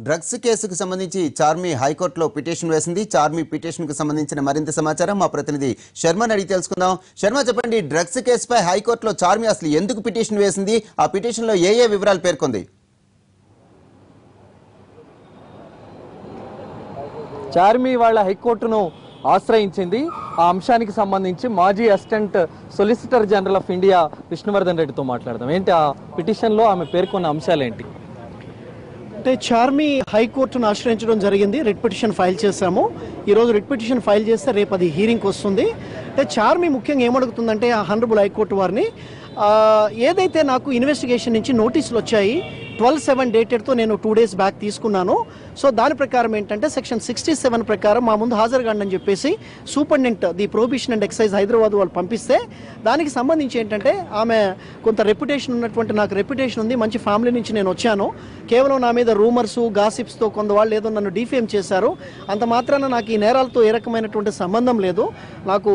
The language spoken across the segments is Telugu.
డ్రగ్స్ కేసుకు సంబంధించి చార్మి హైకోర్టులో పిటిషన్ వేసింది. చార్మి పిటిషన్ కు సంబంధించిన మరింత సమాచారం మా ప్రతినిధి శర్మని అడిగి తెలుసుకుందాం. శర్మ, చెప్పండి, డ్రగ్స్ కేసుపై హైకోర్టులో చార్మి అసలు ఎందుకు పిటిషన్ వేసింది? ఆ పిటిషన్ లో ఏ వివరాలు పేర్కొంది? చార్మి వాళ్ళ హైకోర్టును ఆశ్రయించింది. ఆ అంశానికి సంబంధించి మాజీ assistant solicitor general of India Vishnuvardhan రెడ్డితో మాట్లాడదాం. ఏంటి ఆ పిటిషన్లో ఆమె పేర్కొన్న అంశాలు ఏంటి? అంటే చార్మి హైకోర్టును ఆశ్రయించడం జరిగింది. రిట్ పిటిషన్ ఫైల్ చేశాము. ఈరోజు రిట్ పిటిషన్ ఫైల్ చేస్తే రేపు అది హీరింగ్కి వస్తుంది. అంటే చార్మి ముఖ్యంగా ఏమడుగుతుందంటే ఆ హానరబుల్ హైకోర్టు వారిని ఏదైతే నాకు ఇన్వెస్టిగేషన్ నుంచి నోటీసులు వచ్చాయి 12/7 డేటెడ్తో నేను 2 days బ్యాక్ తీసుకున్నాను. సో దాని ప్రకారం ఏంటంటే సెక్షన్ 67 ప్రకారం మా ముందు హాజరుగాండి అని చెప్పేసి superintendent the prohibition and excise Hyderabad వాళ్ళు పంపిస్తే దానికి సంబంధించి ఏంటంటే ఆమె కొంత రెప్యుటేషన్ ఉన్నటువంటి, నాకు రెప్యుటేషన్ ఉంది, మంచి ఫ్యామిలీ నుంచి నేను వచ్చాను, కేవలం నా మీద రూమర్స్ గాసిప్స్తో కొంతవాళ్ళు ఏదో నన్ను డిఫేమ్ చేశారు, అంత మాత్రాన నాకు ఈ నేరాలతో ఏ రకమైనటువంటి సంబంధం లేదు, నాకు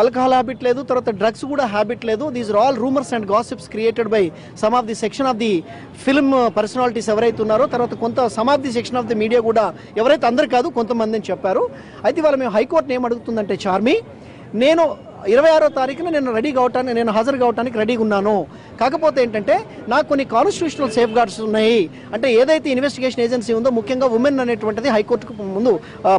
ఆల్కహాల్ హ్యాబిట్ లేదు, తర్వాత డ్రగ్స్ కూడా హ్యాబిట్ లేదు, these are all rumours and gossips created by some of the section of the film personalities ఎవరైతే ఉన్నారో, తర్వాత కొంత some of the section of the media కూడా, ఎవరైతే అందరు కాదు కొంతమంది అని చెప్పారు. అయితే వాళ్ళు మేము హైకోర్టుని ఏమడుగుతుందంటే చార్మి, నేను 26వ తారీఖున నేను హాజరు కావడానికి రెడీగా ఉన్నాను. కాకపోతే ఏంటంటే నాకు కొన్ని కాన్స్టిట్యూషనల్ సేఫ్ గార్డ్స్ ఉన్నాయి. అంటే ఏదైతే ఇన్వెస్టిగేషన్ ఏజెన్సీ ఉందో, ముఖ్యంగా ఉమెన్ అనేటువంటిది హైకోర్టుకు ముందు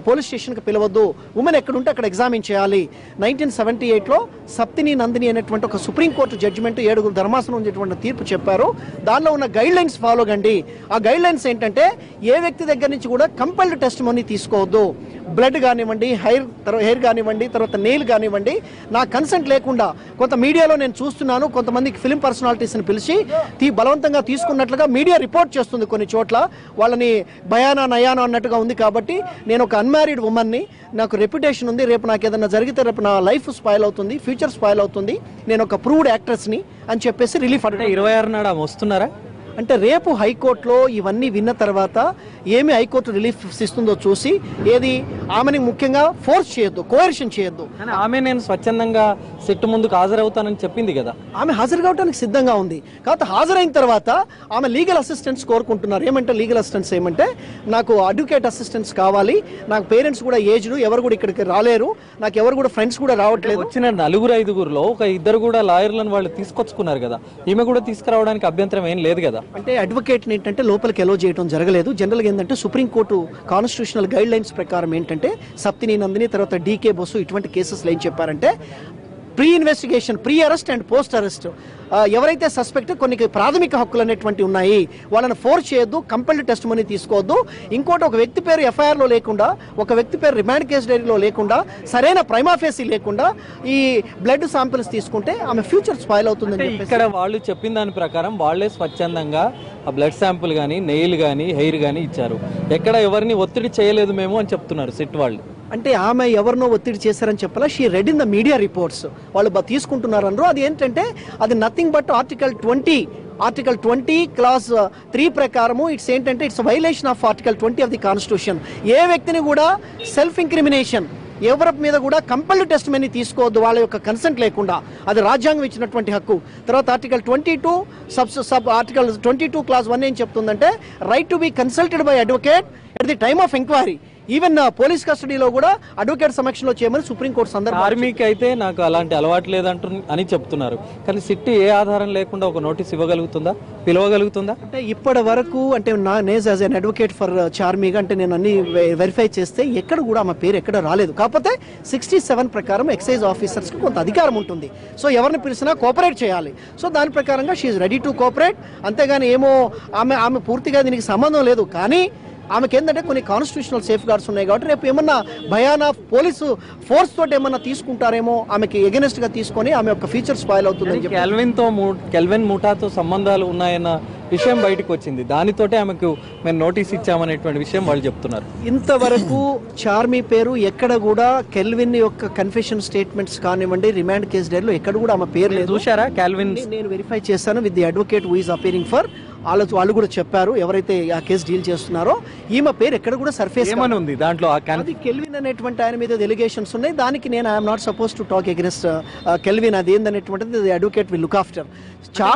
పోలీస్ స్టేషన్కి పిలవద్దు, ఉమెన్ ఎక్కడుంటే అక్కడ ఎగ్జామిన్ చేయాలి. 1978లో సప్తిని నందిని అనేటువంటి ఒక సుప్రీంకోర్టు జడ్జిమెంట్ 7 ధర్మాసనం ఉండేటువంటి తీర్పు చెప్పారు. దానిలో ఉన్న గైడ్ లైన్స్ ఫాలో కండి. ఆ గైడ్ లైన్స్ ఏంటంటే ఏ వ్యక్తి దగ్గర నుంచి కూడా కంపల్డ్ టెస్ట్ మనీ తీసుకోవద్దు. బ్లడ్ కానివ్వండి, హెయిర్ కానివ్వండి, తర్వాత నెయిల్ కానివ్వండి, నా కన్సెంట్ లేకుండా, కొంత మీడియాలో నేను చూస్తున్నాను కొంతమందికి ఫిలిం పర్సనాలిటీస్ని పిలిచి బలవంతంగా తీసుకున్నట్లుగా మీడియా రిపోర్ట్ చేస్తుంది. కొన్ని చోట్ల వాళ్ళని భయానా నయానా అన్నట్టుగా ఉంది. కాబట్టి నేను ఒక అన్మ్యారీడ్ ఉమెన్ని, నాకు రెప్యుటేషన్ ఉంది, రేపు నాకు ఏదైనా జరిగితే రేపు నా లైఫ్ స్పాయిల్ అవుతుంది, ఫ్యూచర్ స్పాయిల్ అవుతుంది, నేను ఒక ప్రూవ్డ్ యాక్ట్రెస్ని అని చెప్పేసి రిలీఫ్ అంటే 26 నాడు వస్తున్నారా? అంటే రేపు హైకోర్టులో ఇవన్నీ విన్న తర్వాత ఏమి హైకోర్టు రిలీఫ్ ఇస్తుందో చూసి, ఏది ఆమెని ముఖ్యంగా ఫోర్స్ చేయొద్దు, కోయర్షన్ చేయొద్దు. ఆమె నేను స్వచ్ఛందంగా సిట్టు ముందుకు హాజరవుతానని చెప్పింది కదా. ఆమె హాజరు కావడానికి సిద్ధంగా ఉంది. కాబట్టి హాజరైన తర్వాత ఆమె లీగల్ అసిస్టెన్స్ కోరుకుంటున్నారు. ఏమంటే లీగల్ అసిస్టెన్స్ ఏమంటే, నాకు అడ్వకేట్ అసిస్టెన్స్ కావాలి, నాకు పేరెంట్స్ కూడా ఏజ్డ్, ఎవరు కూడా ఇక్కడికి రాలేరు, నాకు ఎవరు కూడా ఫ్రెండ్స్ కూడా రావట్లేదు. వచ్చిన 4-5గురులో ఒక 2 కూడా లాయర్లను వాళ్ళు తీసుకొచ్చుకున్నారు కదా, ఈమె కూడా తీసుకురావడానికి అభ్యంతరం ఏం లేదు కదా. అంటే అడ్వకేట్ని ఏంటంటే లోపలికి ఎలో చేయడం జరగలేదు. జనరల్గా ఏంటంటే సుప్రీంకోర్టు కాన్స్టిట్యూషనల్ గైడ్ లైన్స్ ప్రకారం ఏంటంటే సప్తిని నందిని, తర్వాత డీకే బోసు ఇటువంటి కేసెస్లో ఏం చెప్పారంటే, pre investigation, pre arrest and post arrest, ఎవరైతే సస్పెక్ట్ కొన్ని ప్రాథమిక హక్కులు అనేటువంటి ఉన్నాయి వాళ్ళని ఫోర్స్ చేయొద్దు, కంపల్డ్ టెస్ట్ మనీ తీసుకోవద్దు. ఇంకోటి, ఒక వ్యక్తి పేరు ఎఫ్ఐఆర్లో లేకుండా, ఒక వ్యక్తి పేరు రిమాండ్ కేసు డైరీలో లేకుండా, సరైన ప్రైమా ఫేసీ లేకుండా ఈ బ్లడ్ శాంపిల్స్ తీసుకుంటే ఆమె ఫ్యూచర్ స్పాయిల్ అవుతుందని. ఇక్కడ వాళ్ళు చెప్పిన దాని ప్రకారం వాళ్ళే స్వచ్ఛందంగా ఆ బ్లడ్ శాంపుల్ కానీ, నెయిల్ కానీ, హెయిర్ కానీ ఇచ్చారు. ఎక్కడ ఎవరిని ఒత్తిడి చేయలేదు మేము అని చెప్తున్నారు సిట్ వాళ్ళు. అంటే ఆమె ఎవరినో ఒత్తిడి చేశారని చెప్పాలా, she red in the media reports, వాళ్ళు తీసుకుంటున్నారు అన్నారు. అది ఏంటంటే అది నథింగ్ బట్ ఆర్టికల్ 20 క్లాస్ 3 ప్రకారము ఇట్స్ ఏంటంటే it's violation of article 20 of the constitution. ఏ వ్యక్తిని కూడా సెల్ఫ్ ఇంక్రిమినేషన్, ఎవరి మీద కూడా కంపల్డ్ టెస్ట్ మనీ తీసుకోవద్దు వాళ్ళ యొక్క కన్సెంట్ లేకుండా, అది రాజ్యాంగం ఇచ్చినటువంటి హక్కు. తర్వాత ఆర్టికల్ 22 ఆర్టికల్ 22 క్లాస్ 1 ఏం చెప్తుందంటే, right to be consulted by advocate at the time of enquiry, even police కస్టడీలో కూడా అడ్వకేట్ సమక్షంలో చేయమని సుప్రీంకోర్టు సందర్భం. ఆర్మీకి అయితే నాకు అలాంటి అలవాటు లేదంటు అని చెప్తున్నారు. కానీ సిట్ ఏ ఆధారం లేకుండా ఒక నోటీస్ ఇవ్వగలుగుతుందా, పిలవగలుగుతుందా? అంటే ఇప్పటి వరకు అంటే నా నేజ్ యాజ్ అన్ అడ్వకేట్ ఫర్ చార్మిగా అంటే నేను అన్ని వెరిఫై చేస్తే ఎక్కడ కూడా ఆమె పేరు ఎక్కడ రాలేదు. కాకపోతే 67 ప్రకారం ఎక్సైజ్ ఆఫీసర్స్కి కొంత అధికారం ఉంటుంది. సో ఎవరిని పిలిచినా కోఆపరేట్ చేయాలి. సో దాని ప్రకారంగా షీఈ్ రెడీ టు కోఆపరేట్. అంతేగాని ఏమో ఆమె పూర్తిగా దీనికి సంబంధం లేదు. కానీ ఆమెకి ఏంటంటే కొన్ని కాన్స్టిట్యూషనల్ సేఫ్ గార్డ్స్ ఉన్నాయి కాబట్టి రేపు ఏమన్నా భయానా పోలీసు ఫోర్స్ తోటి ఏమన్నా తీసుకుంటారేమో, ఆమెకి ఎగెనెస్ట్ గా తీసుకొని ఆమె యొక్క ఫీచర్ స్పాయిల్ అవుతుందని చెప్పి కెల్విన్ ముఠాతో సంబంధాలు ఉన్నాయన్న విషయం బయటకు వచ్చింది. దానితోటే ఆమెకు మేము నోటీస్ ఇచ్చామనేటువంటి విషయం వాళ్ళు చెప్తున్నారు. ఇంతవరకు చార్మి పేరు ఎక్కడ కూడా కెల్విన్ యొక్క కన్ఫెషన్ స్టేట్మెంట్స్ కానివ్వండి, రిమాండ్ కేసు డైరీలో ఎక్కడ కూడా ఆమె పేరు లేదు. చూశారా కెల్విన్? నేను వెరిఫై చేశాను with the advocate who is appearing for వాళ్ళు కూడా చెప్పారు, ఎవరైతే ఆ కేసు డీల్ చేస్తున్నారో ఈమె పేరు ఎక్కడ కూడా సర్ఫేస్ ఏమని ఉంది దాంట్లో అది కెల్విన్ అనేటువంటి ఆయన మీద ఎలిగేషన్స్ ఉన్నాయి. దానికి నేను I'm not suppose to talk against kelvin. అది ఏందనేటువంటిది అడ్వకేట్ విల్ లుక్ ఆఫ్టర్.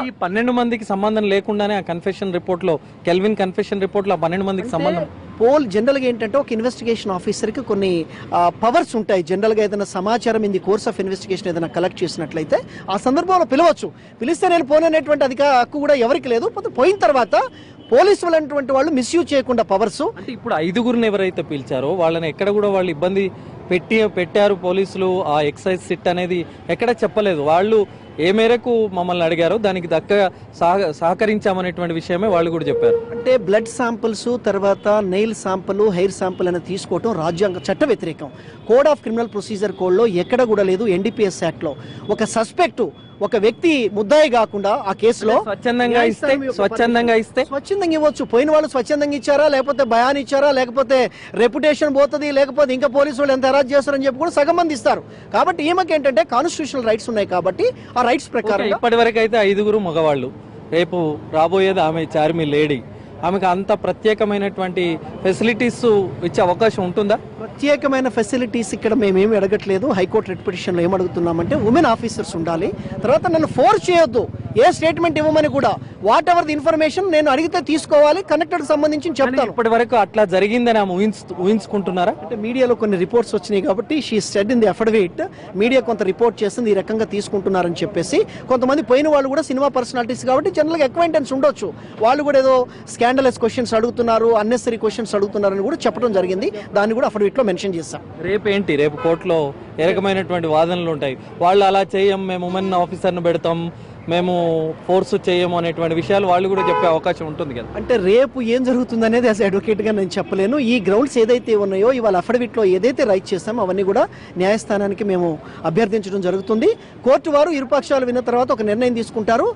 ఈ 12 మందికి సంబంధం లేకుండానే ఆ కన్ఫెషన్ రిపోర్ట్ లో, కెల్విన్ కన్ఫెషన్ రిపోర్ట్ లో 12 మందికి సంబంధం జనరల్గా ఏంటంటే ఒక ఇన్వెస్టిగేషన్ ఆఫీసర్కి కొన్ని పవర్స్ ఉంటాయి. జనరల్గా ఏదైనా సమాచారం in the course of investigation ఏదైనా కలెక్ట్ చేసినట్లయితే ఆ సందర్భంలో పిలవచ్చు. పిలిస్తే నేను పోనేటువంటి హక్కు కూడా ఎవరికి లేదు. పోయిన తర్వాత పోలీసులు అనేటువంటి వాళ్ళు మిస్యూజ్ చేయకుండా పవర్స్. అంటే ఇప్పుడు 5గురిని ఎవరైతే పిలిచారో వాళ్ళని ఎక్కడ కూడా వాళ్ళు ఇబ్బంది పెట్టారు పోలీసులు. ఆ ఎక్సైజ్ సిట్ అనేది ఎక్కడ చెప్పలేదు. వాళ్ళు ఏ మేరకు మమ్మల్ని అడిగారో దానికి దక్కగా సహకరించామనేటువంటి విషయమే వాళ్ళు కూడా చెప్పారు. అంటే బ్లడ్ శాంపిల్స్, తర్వాత నెయిల్ శాంపుల్, హెయిర్ శాంపుల్ అనేది తీసుకోవడం రాజ్యాంగ చట్ట వ్యతిరేకం. కోడ్ ఆఫ్ క్రిమినల్ ప్రొసీజర్ కోడ్లో ఎక్కడ కూడా లేదు. ఎన్డీపీఎస్ యాక్ట్లో ఒక సస్పెక్ట్, ఒక వ్యక్తి ముద్దాయి కాకుండా ఆ కేసులో స్వచ్ఛందంగా ఇవ్వచ్చు. పోయిన వాళ్ళు స్వచ్ఛందంగా ఇచ్చారా, లేకపోతే భయాన్ని ఇచ్చారా, లేకపోతే రెప్యుటేషన్ పోతుంది, లేకపోతే ఇంకా పోలీసు వాళ్ళు ఎంత అరెస్ట్ చేస్తారని చెప్పి కూడా సగం మంది ఇస్తారు. కాబట్టి ఈమెకి ఏంటంటే కాన్స్టిట్యూషనల్ రైట్స్ ఉన్నాయి కాబట్టి ఆ రైట్స్ ప్రకారం ఇప్పటి వరకు అయితే 5గురు మగవాళ్ళు. రేపు రాబోయేది ఆమె చార్మి లేడీ. ఆమెకు అంత ప్రత్యేకమైనటువంటి ఫెసిలిటీస్ ఇచ్చే అవకాశం ఉంటుందా? ప్రత్యేకమైన ఫెసిలిటీస్ ఇక్కడ మేమేమి అడగట్లేదు. హైకోర్టు రిట్ పిటిషన్లో ఏం అడుగుతున్నామంటే ఉమెన్ ఆఫీసర్స్ ఉండాలి. తర్వాత నన్ను ఫోర్స్ చేయొద్దు, ఏ స్టేట్మెంట్ ఇవ్వమని కూడా. వాట్ ఎవర్ ది ఇన్ఫర్మేషన్ నేను అడిగితే తీసుకోవాలి, కనెక్టెడ్ సంబంధించి చెప్తాను. ఇప్పటి వరకు అట్లా జరిగిందని ఆమె ఊహించుకుంటున్నారా? అంటే మీడియాలో కొన్ని రిపోర్ట్స్ వచ్చినాయి కాబట్టి she said in the affidavit, media కొంత రిపోర్ట్ చేసింది, ఈ రకంగా తీసుకుంటున్నారని చెప్పేసి. కొంతమంది పోయిన వాళ్ళు కూడా సినిమా పర్సనాలిటీస్ కాబట్టి జనరల్గా అక్వైంటెన్స్ ఉండొచ్చు. వాళ్ళు కూడా ఏదో స్కాండలస్ క్వశ్చన్స్ అడుగుతున్నారు, అన్నెసరీ క్వశ్చన్స్ అడుగుతున్నారని కూడా చెప్పడం జరిగింది. దాన్ని కూడా అఫిడవిట్లో మెన్షన్ చేస్తాం. రేపు కోర్టులో ఏ రకమైనటువంటి వాదనలు ఉంటాయి? వాళ్ళు అలా చేయం, మేము ఉమెన్ ఆఫీసర్ను పెడతాం, మేము ఫోర్స్ చేయము అనేటువంటి విషయాలు వాళ్ళు కూడా చెప్పే అవకాశం ఉంటుంది కదా. అంటే రేపు ఏం జరుగుతుంది అనేది యాజ్ అడ్వకేట్గా నేను చెప్పలేను. ఈ గ్రౌండ్స్ ఏదైతే ఉన్నాయో ఇవాళ అఫిడవిట్లో ఏదైతే రైట్ చేస్తామో అవన్నీ కూడా న్యాయస్థానానికి మేము అభ్యర్థించడం జరుగుతుంది. కోర్టు వారు ఇరుపక్షాలు విన్న తర్వాత ఒక నిర్ణయం తీసుకుంటారు.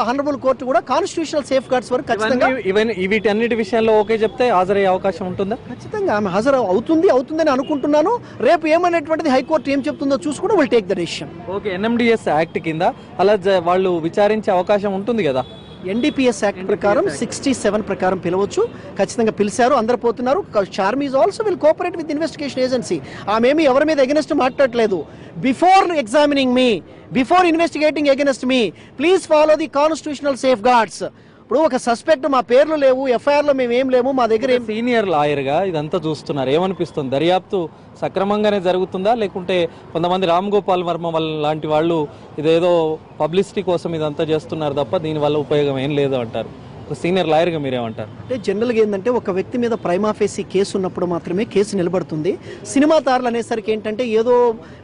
హానరబుల్ కోర్టు కూడా కాన్స్టిట్యూషనల్ సేఫ్ గార్డ్స్ వరకు ఖచ్చితంగా వీటన్నిటి విషయాల్లో ఓకే చెప్తే హాజరయ్యే అవకాశం ఉంటుందా? ఖచ్చితంగా ఆమె హాజరు అవుతుందని అనుకుంటున్నాను. రేపు ఏమనేటువంటిది హైకోర్టు ఏం చెప్తుందో చూసుకుంటే will take the decision. Okay, NMDS act కింద అలా వాళ్ళు విచారించే అవకాశం ఉంటుంది కదా. ఎన్డీపీఎస్ యాక్ట్ ప్రకారం 67 ప్రకారం పిలవచ్చు. ఖచ్చితంగా పిలిచారు, అందరు పోతున్నారు. Charmi is also will cooperate with investigation agency. ఆమెమి ఎవరి మీద ఎగెనెస్ట్ మాట్లాడట్లేదు. Before examining me, before investigating against me, please follow the constitutional safeguards. ఇప్పుడు ఒక సస్పెక్ట్ మా పేర్లు లేవు, ఎఫ్ఐఆర్ లో మేము ఏం లేము, మా దగ్గర సీనియర్ లాయర్ గా ఇదంతా చూస్తున్నారు, ఏమనిపిస్తుంది? దర్యాప్తు సక్రమంగానే జరుగుతుందా, లేకుంటే కొంతమంది రామ్ గోపాల్ వర్మ లాంటి వాళ్ళు ఇదేదో పబ్లిసిటీ కోసం ఇదంతా చేస్తున్నారు తప్ప దీనివల్ల ఉపయోగం ఏం లేదు అంటారు? సీనియర్ లాయర్గా మీరేమంటారు? అంటే జనరల్గా ఏంటంటే ఒక వ్యక్తి మీద ప్రైమా ఫేసి కేసు ఉన్నప్పుడు మాత్రమే కేసు నిలబడుతుంది. సినిమా తారలు అనేసరికి ఏంటంటే ఏదో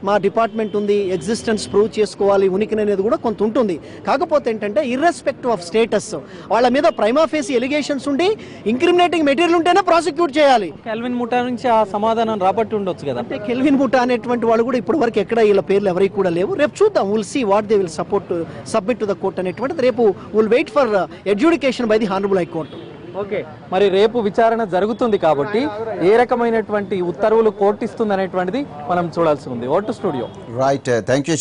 మా డిపార్ట్మెంట్ ఉంది, ఎగ్జిస్టెన్స్ ప్రూవ్ చేసుకోవాలి, ఉనికిని అనేది కూడా కొంత ఉంటుంది. కాకపోతే ఏంటంటే ఇర్రెస్పెక్టివ్ ఆఫ్ స్టేటస్ వాళ్ళ మీద ప్రైమా ఫేసి ఎలిగేషన్స్ ఉండి ఇంక్రిమినేటింగ్ మెటీరియల్ ఉంటేనే ప్రాసిక్యూట్ చేయాలి. కెల్విన్ ముఠా నుంచి ఆ సమాధానం రాబట్టి ఉండొచ్చు కదా. అంటే కెల్విన్ ముఠా అనేటువంటి వాళ్ళు కూడా ఇప్పటి వరకు ఎక్కడ వీళ్ళ పేర్లు ఎవరికి కూడా లేవు. రేపు చూద్దాం, will see what they will submit to the court అనేటువంటిది. రేపు will wait for adjudication by the honourable high court. Okay, మరి రేపు విచారణ జరుగుతుంది కాబట్టి ఏ రకమైనటువంటి ఉత్తర్వులు కోర్టు ఇస్తుంది అనేటువంటిది మనం చూడాల్సి ఉంది. Vote studio. Right, thank you.